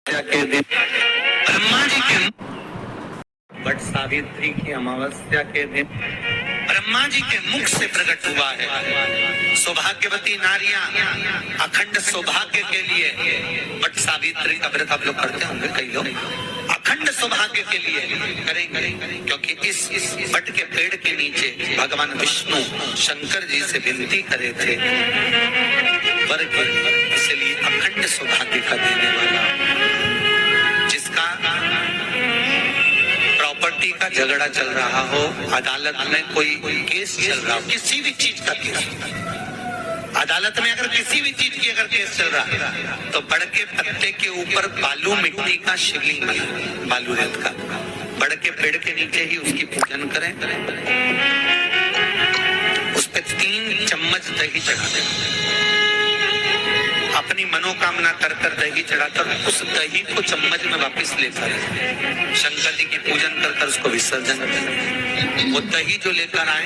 के दिन ब्रह्मा जी के बट सावित्री की अमावस्या के दिन ब्रह्मा जी के मुख से प्रकट हुआ है। सौभाग्यवती नारियां अखंड सौभाग्य के लिए बट सावित्री का व्रत आप लोग करते होंगे, कई लोग अखंड सौभाग्य के लिए करेंगे, क्योंकि इस बट के पेड़ के नीचे भगवान विष्णु शंकर जी से विनती करे थे वर के, इसलिए अखंड सौभाग्य का देने वाला, जिसका प्रॉपर्टी का झगड़ा चल रहा हो, अदालत में कोई केस चल रहा हो, किसी भी चीज का केस, अदालत में अगर किसी भी चीज की अगर केस चल रहा है तो बड़ के पत्ते के ऊपर बालू मिट्टी का शिवलिंग बना, बालू रेत का, बड़ के पेड़ के नीचे ही उसकी पूजन करें, उस पे 3 चम्मच दही चढ़ा दें, अपनी मनोकामना कर कर दही चढ़ाकर उस दही को चम्मच में वापस लेकर शंकर जी की पूजन कर कर उसको विसर्जन करें। वो दही जो लेकर आए,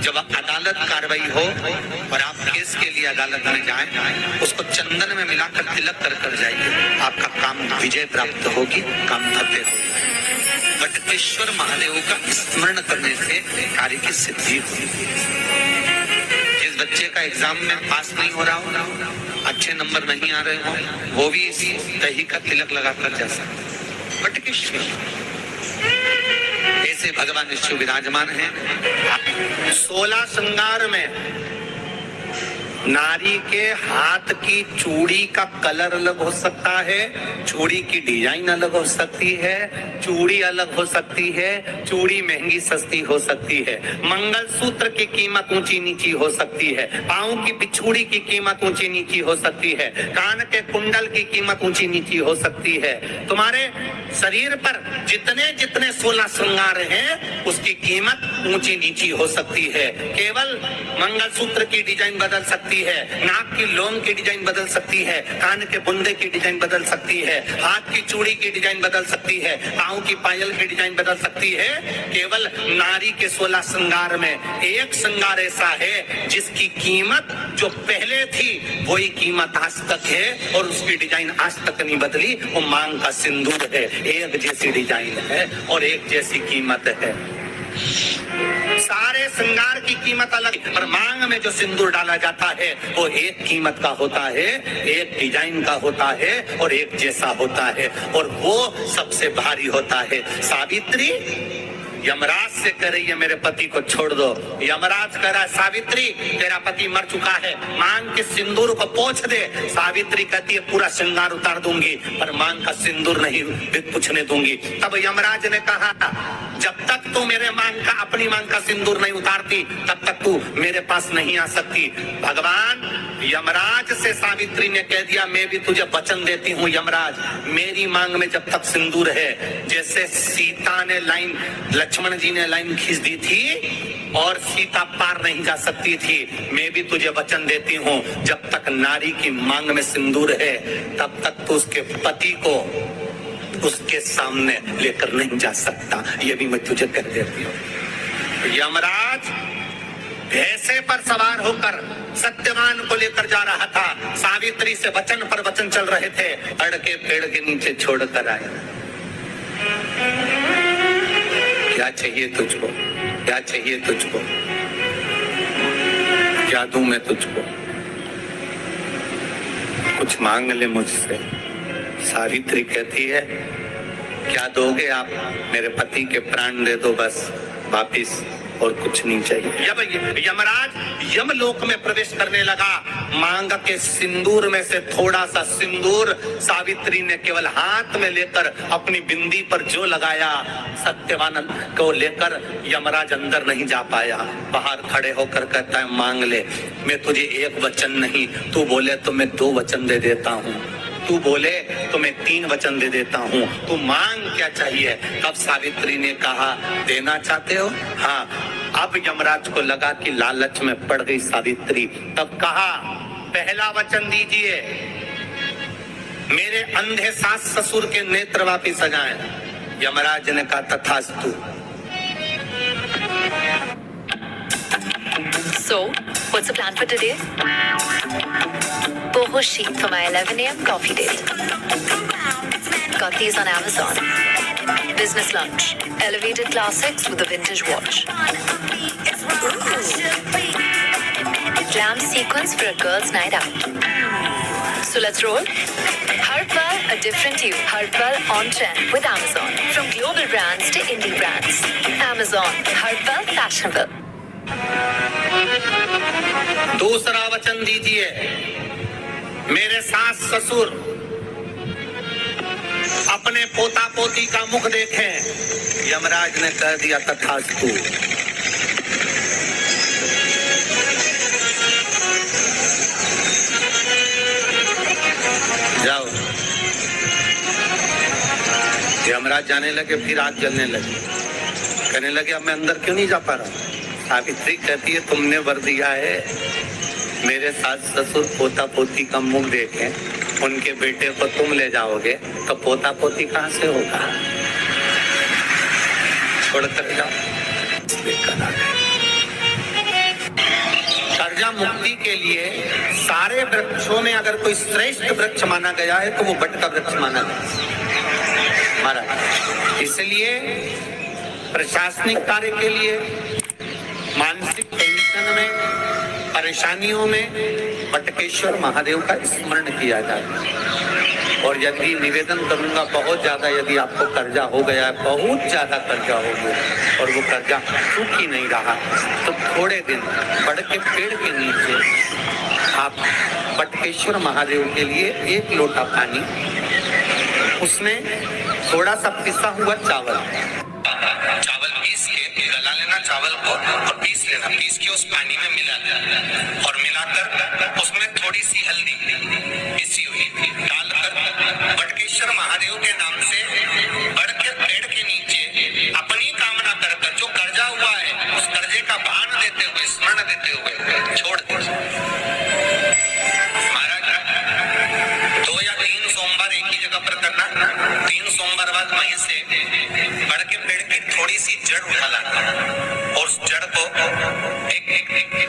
जब अदालत कार्रवाई हो और आप केस के लिए अदालत में जाएं, उसको चंदन में मिलाकर तिलक कर कर जाइए, आपका काम विजय प्राप्त होगी, काम फतेह होगी। बटकेश्वर महादेव का स्मरण करने से कार्य की सिद्धि होगी। जिस बच्चे का एग्जाम में पास नहीं हो रहा हो, अच्छे नंबर नहीं आ रहे हो, वो भी इसी दही का तिलक लगाकर जा सकते। बटकेश्वर ऐसे भगवान विष्णु विराजमान हैं। 16 श्रृंगार में नारी के हाथ की चूड़ी का कलर अलग हो सकता है, चूड़ी की डिजाइन अलग हो सकती है, चूड़ी अलग हो सकती है, चूड़ी महंगी सस्ती हो सकती है, मंगलसूत्र की कीमत ऊंची नीची हो सकती है, पाँव की बिछुड़ी की कीमत ऊंची नीची हो सकती है, कान के कुंडल की कीमत ऊंची नीची हो सकती है। तुम्हारे शरीर पर जितने जितने 16 श्रृंगार हैं उसकी कीमत ऊंची नीची हो सकती है। केवल मंगलसूत्र की डिजाइन बदल सकती है, नाक की लोम की डिजाइन बदल सकती है, कान के बुंदे की डिजाइन बदल सकती है, हाथ की चूड़ी की डिजाइन बदल सकती है, पाँव की पायल की डिजाइन बदल सकती है। केवल नारी के 16 श्रृंगार में एक श्रृंगार ऐसा है जिसकी कीमत जो पहले थी वही कीमत आज तक है और उसकी डिजाइन आज तक नहीं बदली। वो मांग का सिंदूर है, एक जैसी डिजाइन है और एक जैसी कीमत है। सारे श्रृंगार की कीमत अलग, पर मांग में जो सिंदूर डाला जाता है वो एक कीमत का होता है, एक डिजाइन का होता है और एक जैसा होता है, और वो सबसे भारी होता है। सावित्री यमराज से कह रही है मेरे पति को छोड़ दो। यमराज कह रहा है सावित्री तेरा पति मर चुका है, मांग के सिंदूर को पोंछ दे। सावित्री कहती है पूरा श्रृंगार उतार दूंगी पर मांग का सिंदूर नहीं पूछने दूंगी। तब यमराज ने कहा जब तक तू मेरे मांग का अपनी मांग का सिंदूर नहीं उतारती तब तक तू मेरे पास नहीं आ सकती। भगवान यमराज से सावित्री ने कह दिया मैं भी तुझे वचन देती हूँ यमराज, मेरी मांग में जब तक सिंदूर है, जैसे सीता ने लाइन लक्ष्मण जी ने लाइन खींच दी थी और सीता पार नहीं जा सकती थी, मैं भी तुझे वचन देती हूँ जब तक नारी की मांग में सिंदूर है तब तक तो उसके पति को उसके सामने लेकर नहीं जा सकता। ये भी मैं तुझे कह देती हूँ। यमराज भैंसे पर सवार होकर सत्यवान को लेकर जा रहा था, सावित्री से वचन पर वचन चल रहे थे, अड़ के पेड़ के नीचे छोड़कर आए। क्या चाहिए तुझको, क्या चाहिए तुझको, क्या दूं मैं तुझको, कुछ मांग ले मुझसे। सावित्री कहती है क्या दोगे आप, मेरे पति के प्राण दे दो बस वापिस, और कुछ नहीं चाहिए। जब यमराज यमलोक में प्रवेश करने लगा, मांग के सिंदूर में से थोड़ा सा सिंदूर सावित्री ने केवल हाथ में लेकर अपनी बिंदी पर जो लगाया, सत्यवान को लेकर यमराज अंदर नहीं जा पाया। बाहर खड़े होकर कहता है मांग ले, मैं तुझे एक वचन नहीं, तू बोले तो मैं 2 वचन दे देता हूँ, तू बोले तो मैं 3 वचन दे देता हूँ, तू मांग क्या चाहिए। तब सावित्री ने कहा देना चाहते हो, हाँ। अब यमराज को लगा कि लालच में पड़ गई सावित्री, तब कहा पहला वचन दीजिए, मेरे अंधे सास ससुर के नेत्र वापिस आ जाएं। यमराज ने कहा तथास्तु। So, what's the plan for today? Boho Sheet for my 11 a.m. coffee date. Got these on Amazon. Business lunch. Elevated classics with a vintage watch. Glam sequence for a girl's night out. So let's roll. Harpal, a different you. Harpal on trend with Amazon. From global brands to indie brands. Amazon. Harpal fashionable. दूसरा वचन दीजिए, मेरे सास ससुर अपने पोता पोती का मुख देखें। यमराज ने कह दिया तथास्तु। जाओ। यमराज जाने लगे, फिर आग जलने लगी। कहने लगे अब मैं अंदर क्यों नहीं जा पा रहा। सावित्री कहती है तुमने वर दिया है मेरे सास ससुर पोता पोती का मुख देखें, उनके बेटे को तुम ले जाओगे तो पोता पोती कहां से होगा। छोड़कर जाओ। कर्जा मुक्ति के लिए सारे वृक्षों में अगर कोई श्रेष्ठ वृक्ष माना गया है तो वो बट का वृक्ष माना गया महाराज। इसलिए प्रशासनिक कार्य के लिए, मानसिक टेंशन में, परेशानियों में बटकेश्वर महादेव का स्मरण किया जाए। और यदि निवेदन करूंगा बहुत ज्यादा, यदि आपको कर्जा हो गया है, बहुत ज्यादा कर्जा हो गया और वो कर्जा चूक ही नहीं रहा, तो थोड़े दिन बड़ के पेड़ के नीचे आप बटकेश्वर महादेव के लिए 1 लोटा पानी, उसमें थोड़ा सा पिसा हुआ चावल पीस के गला लेना चावल को और पीस लेना, पीस के उस पानी में मिला और मिलाकर उसमें थोड़ी सी हल्दी पिसी हुई डालकर बटकेश्वर महादेव के नाम से बड़ के पेड़ के नीचे अपनी कामना कर जो कर्जा हुआ है उस कर्जे का भान देते हुए, स्मरण देते हुए छोड़ दे। महाराज 2 या 3 सोमवार एक ही जगह पर करना। 3 सोमवार बाद वहीं से बड़ के पेड़ की थोड़ी सी जड़ उठा लाना और उस जड़ को एक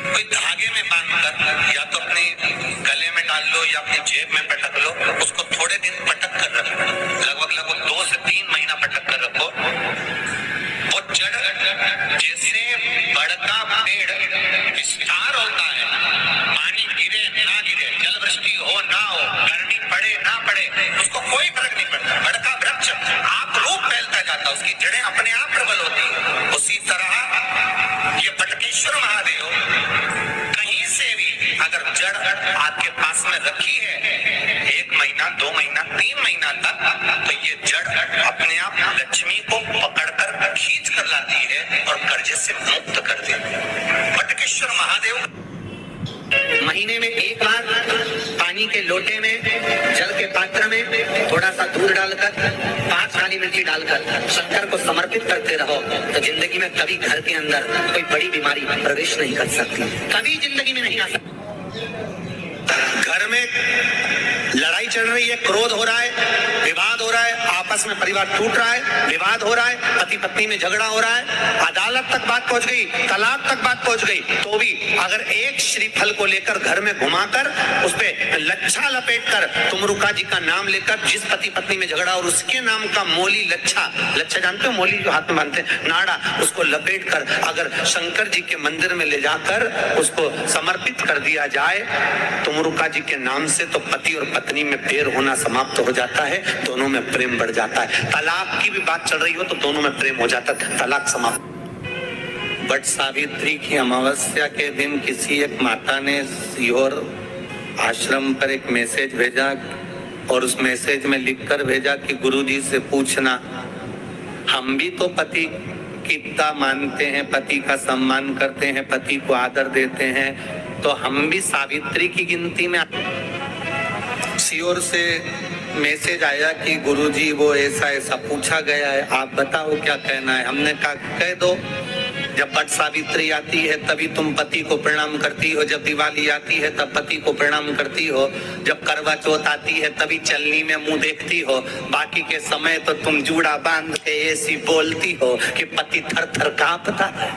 कोई धागे में बांधकर या तो अपने गले में डाल लो या अपनी जेब में पटक लो। उसको थोड़े दिन पटक कर रखो, लगभग 2 से 3 महीना पटक कर रखो। और जड़ जैसे बड़का पेड़ विस्तार होता है, पानी गिरे ना गिरे, जल वृष्टि हो ना हो, गर्मी पड़े ना पड़े, उसको कोई फर्क नहीं पड़ता। बड़का वृक्ष आप रूप फैलता जाता, उसकी जड़ें अपने आप प्रबल होती है। उसी तरह ये बटकेश्वर महादेव कहीं से भी अगर जड़ आपके पास में रखी है 1 महीना, 2 महीना, 3 महीना तक, तो ये जड़ अपने आप लक्ष्मी को पकड़कर खींच कर लाती है और कर्जे से मुक्त कर देती है। बटकेश्वर महादेव महीने में 1 बार पानी के लोटे में, जल के पात्र में थोड़ा सा दूध डालकर, 5 काली मिर्ची डालकर शंकर को समर्पित करते रहो तो जिंदगी में कभी घर के अंदर कोई बड़ी बीमारी प्रवेश नहीं कर सकती, कभी जिंदगी में नहीं आ सकती। घर में लड़ाई चल रही है, क्रोध हो रहा है, विवाद हो रहा है, आपस में परिवार टूट रहा है, विवाद हो रहा है, पति पत्नी में झगड़ा हो रहा है, अदालत तक बात पहुंच गई, तलाक तक बात पहुंच गई, तो भी अगर एक श्रीफल को लेकर घर में घुमाकर उस पे लच्छा लपेटकर तुमरुका जी का नाम लेकर, जिस पति पत्नी में झगड़ा और उसके नाम का मोली लच्छा, लच्छा जानते हो मोली जो हाथ में बांधते हैं, नाड़ा, उसको लपेट कर अगर शंकर जी के मंदिर में ले जाकर उसको समर्पित कर दिया जाए तुमरुका जी के नाम से, तो पति और पत्नी में प्यार होना समाप्त हो जाता है, दोनों में प्रेम बढ़ जाता है। तलाक की भी बात चल रही हो तो दोनों में प्रेम हो जाता है, तलाक समाप्त। बट सावित्री की अमावस्या के दिन किसी एक माता ने सीहोर आश्रम पर एक मैसेज भेजा और उस मैसेज में लिखकर भेजा कि गुरुजी से पूछना, हम भी तो पति कितना मानते हैं, पति का सम्मान करते हैं, पति को आदर देते हैं, तो हम भी सावित्री की गिनती में। सीहोर से मैसेज आया कि गुरुजी वो ऐसा ऐसा पूछा गया है, आप बताओ क्या कहना है। हमने कहा कह दो, जब बट सावित्री आती है तभी तुम पति को प्रणाम करती हो, जब दिवाली आती है तब पति को प्रणाम करती हो, जब करवा चौथ आती है तभी चलनी में मुंह देखती हो, बाकी के समय तो तुम जूड़ा बांध के ऐसी बोलती हो कि पति थर थर कांपता है।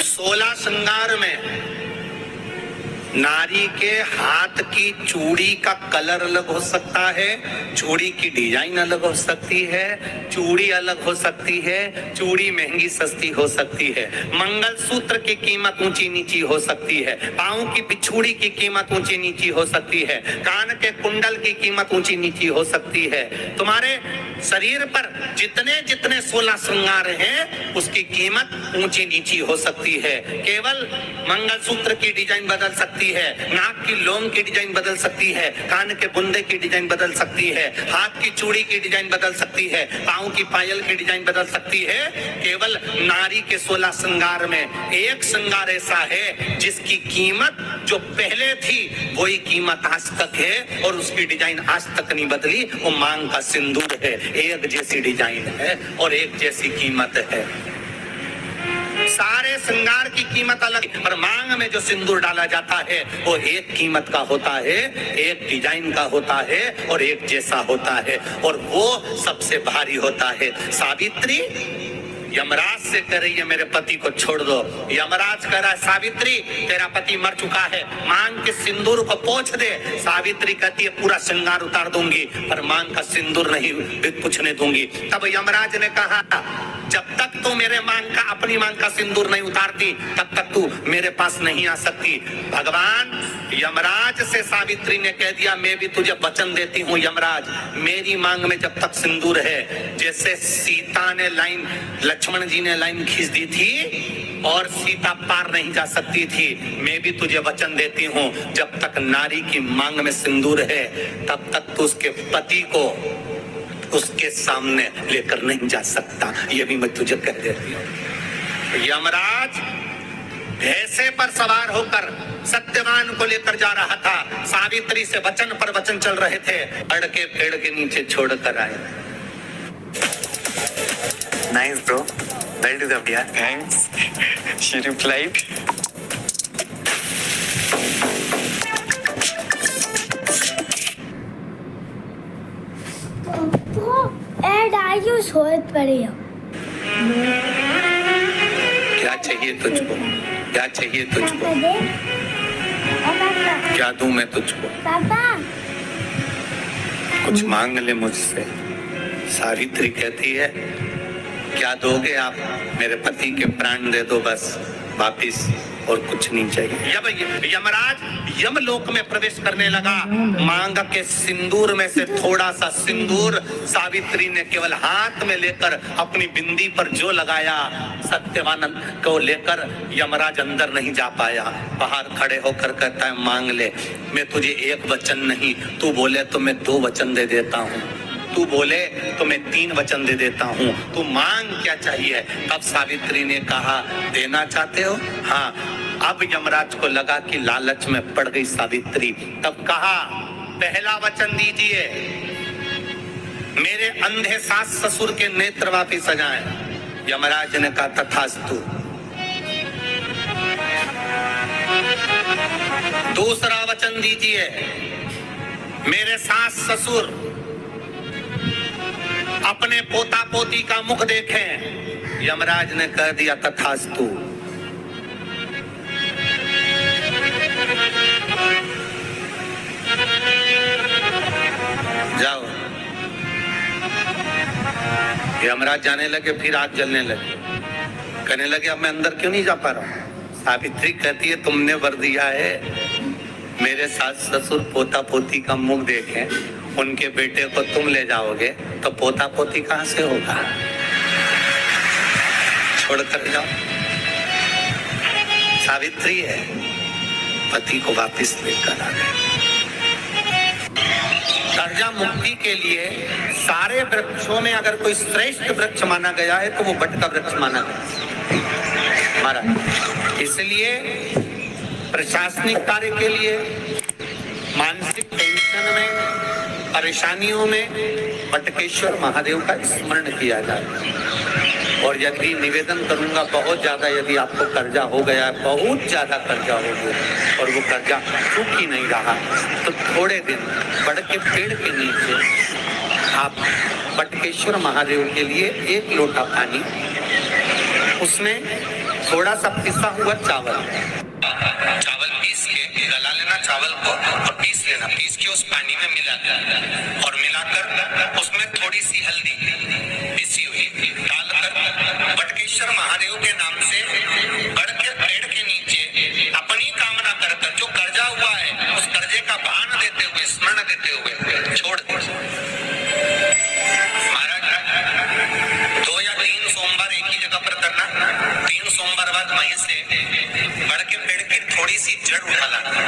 16 श्रृंगार में नारी के हाथ की चूड़ी का कलर अलग हो सकता है, चूड़ी की डिजाइन अलग हो सकती है, चूड़ी अलग हो सकती है, चूड़ी महंगी सस्ती हो सकती है, मंगलसूत्र की कीमत ऊंची नीची हो सकती है, पाँव की बिछुड़ी की कीमत ऊंची नीची हो सकती है, कान के कुंडल की कीमत ऊंची नीची हो सकती है। तुम्हारे शरीर पर जितने जितने 16 श्रृंगार हैं उसकी कीमत ऊंची नीची हो सकती है। केवल मंगलसूत्र की डिजाइन बदल सकती है, नाक की लौंग की डिजाइन बदल सकती है, कान के बुंदे की डिजाइन बदल सकती है, हाथ की चूड़ी की डिजाइन बदल सकती है, पाँव की पायल की डिजाइन बदल सकती है। केवल नारी के 16 श्रृंगार में एक श्रृंगार ऐसा है जिसकी कीमत जो पहले थी वही कीमत आज तक है और उसकी डिजाइन आज तक नहीं बदली। वो मांग का सिंदूर है, एक जैसी डिजाइन है और एक जैसी कीमत है। सारे श्रृंगार की कीमत अलग, पर मांग में जो सिंदूर डाला जाता है वो एक कीमत का होता है, एक डिजाइन का होता है और एक जैसा होता है और वो सबसे भारी होता है। सावित्री यमराज से कह रही है मेरे पति को छोड़ दो। यमराज कह रहा है सावित्री तेरा पति मर चुका है, मांग के सिंदूर को पोंछ दे। सावित्री कहती है पूरा श्रृंगार उतार दूंगी पर मांग का सिंदूर नहीं पूछने दूंगी। तब यमराज ने कहा जब तक तू मेरे मांग का अपनी मांग का सिंदूर नहीं उतारती तब तक तू मेरे पास नहीं आ सकती। भगवान यमराज से सावित्री ने कह दिया मैं भी तुझे वचन देती हूँ यमराज, मेरी मांग में जब तक सिंदूर है, जैसे सीता ने लाइन लक्ष्मण जी ने लाइन खींच दी थी और सीता पार नहीं जा सकती थी, मैं भी तुझे वचन देती हूँ जब तक नारी की मांग में सिंदूर है तब तक तू उसके पति को उसके सामने लेकर नहीं जा सकता। ये भी मैं तुझे कह देती हूँ। यमराज भैंसे पर सवार होकर सत्यवान को लेकर जा रहा था, सावित्री से वचन पर वचन चल रहे थे, अड़ के पेड़ के नीचे छोड़कर आए। Nice bro, well deserved यार। Thanks, she replied। एड आयु सोच पड़ी हो। क्या चाहिए तुझको, क्या चाहिए तुझको, क्या दूं मैं तुझको? पापा कुछ मांग ले मुझसे। सावित्री कहती है क्या दोगे आप? मेरे पति के प्राण दे दो बस वापिस, और कुछ नहीं चाहिए। जब यमराज यमलोक में प्रवेश करने लगा, मांग के सिंदूर में से थोड़ा सा सिंदूर सावित्री ने केवल हाथ में लेकर अपनी बिंदी पर जो लगाया, सत्यवान को लेकर यमराज अंदर नहीं जा पाया। बाहर खड़े होकर कहता है मांग ले, मैं तुझे एक वचन नहीं, तू बोले तो मैं 2 वचन दे देता हूँ, तू बोले तो मैं 3 वचन दे देता हूँ, तू मांग क्या चाहिए? तब सावित्री ने कहा देना चाहते हो? हाँ। अब यमराज को लगा कि लालच में पड़ गई सावित्री, तब कहा पहला वचन दीजिए, मेरे अंधे सास ससुर के नेत्र वापिस आ जाएं। यमराज ने कहा तथास्तु। दूसरा वचन दीजिए, मेरे सास ससुर अपने पोता पोती का मुख देखें। यमराज ने कह दिया तथास्तु। जाओ। यमराज जाने लगे, फिर आग जलने लगे, कहने लगे अब मैं अंदर क्यों नहीं जा पा रहा हूं? सावित्री कहती है तुमने वर दिया है मेरे सास ससुर पोता पोती का मुख देखें, उनके बेटे को तुम ले जाओगे तो पोता पोती कहां से होगा? छोड़ कर जाओ। सावित्री है, पति को वापिस लेकर आ गए। कर्जा मुक्ति के लिए सारे वृक्षों में अगर कोई श्रेष्ठ वृक्ष माना गया है तो वो बट का वृक्ष माना गया महाराज। इसलिए प्रशासनिक कार्य के लिए, मानसिक टेंशन में, परेशानियों में बटकेश्वर महादेव का स्मरण किया जाए। और यदि निवेदन करूंगा बहुत ज्यादा, यदि आपको कर्जा हो गया, बहुत ज्यादा कर्जा हो गया और वो कर्जा चूक ही नहीं रहा, तो थोड़े दिन बड़ के पेड़ के नीचे आप बटकेश्वर महादेव के लिए 1 लोटा पानी, उसमें थोड़ा सा पिसा हुआ चावल पीस के गला चावल को और पीस लेना, पीस के उस पानी में मिला और मिलाकर उसमें थोड़ी सी हल्दी पिसी हुई डालकर बटकेश्वर महादेव के नाम से बड़ के पेड़ के नीचे अपनी कामना कर जो कर्जा हुआ है उस कर्जे का भान देते हुए, स्मरण देते हुए छोड़ दे। महाराज 2 या 3 सोमवार एक ही जगह पर करना, 3 सोमवार बाद वहीं से बड़ के पेड़ की थोड़ी सी जड़ उठा लाना